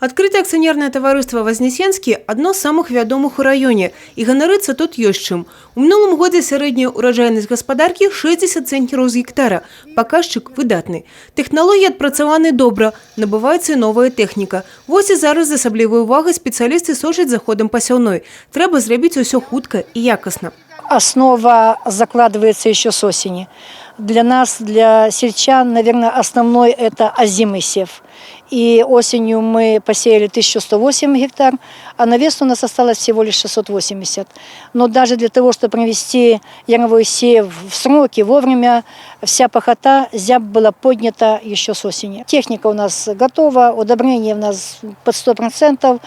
Адкрытае акцыянернае таварыства «Вознесенскі» – адно з самых вядомых у раёне, і ганарыцца тут ёсць чым. У мінулым годзе сярэдняя ўраджайнасць гаспадаркі 60 цэнтнераў з гектара. Паказчык выдатны. Тэхналогіі адпрацаваны добра, набываецца і новая тэхніка. Вось і зараз з асаблівай увагай спецыялісты сочаць за ходам пасяўной. Трэба зрабіць усё хутка і якасна. Основа закладывается еще с осени. Для нас, для сельчан, наверное, основной это озимый сев. И осенью мы посеяли 1108 гектар, а на весну у нас осталось всего лишь 680. Но даже для того, чтобы провести яровой сев в сроки, вовремя, вся пахота зяб была поднята еще с осени. Техника у нас готова, удобрение у нас под 100%,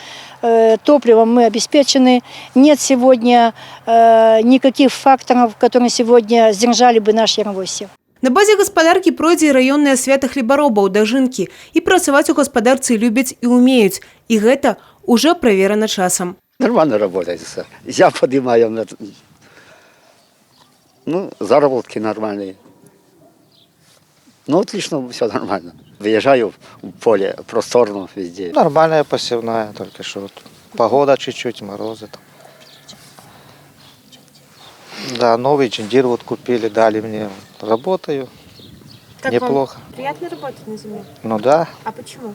топливом мы обеспечены. Нет сегодня никаких факторов, которые сегодня сдержали бы наш яровой сев. На базе гаспадаркі пройдзе і раённае свята хлебаробаў дажынкі. І працаваць у гаспадарцы любяць і умеюць. І гэта уже праверана часам. Нормально работается. Я поднимаю. Ну, заработки нормальные. Ну, отлично, все нормально. Выезжаю в поле, просторно везде. Нормальная посевная, только что вот погода чуть-чуть, морозы там. Да, новый джиндир вот купили, дали мне. Работаю. Как неплохо. Вам приятно работать на земле? Ну да. А почему?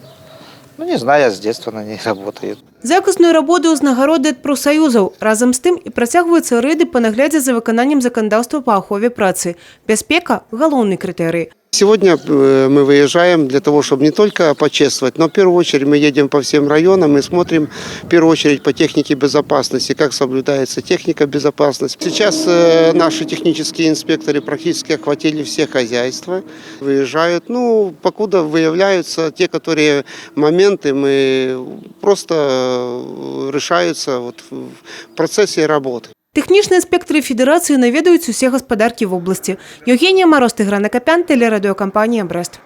Ну не знаю, я с детства на ней работаю. За якасную работу ўзнагароды ад прафсаюзаў. Разам з тым і працягваюцца рэйды па наглядзе за выкананнем заканадаўства па ахове працы. Бяспека – галоўны крытэрый. Сегодня мы выезжаем для того, чтобы не только почествовать, но в первую очередь мы едем по всем районам и смотрим в первую очередь по технике безопасности, как соблюдается техника безопасности. Сейчас наши технические инспекторы практически охватили все хозяйства, выезжают. Ну, покуда выявляются те, которые моменты, мы просто решаются вот в процессе работы. Тэхнічныя інспектары федэрацыі наведаюць усе гаспадаркі в обласці. Евгения Мороз, Тыгран Акопян, телерадиокомпания «Брест».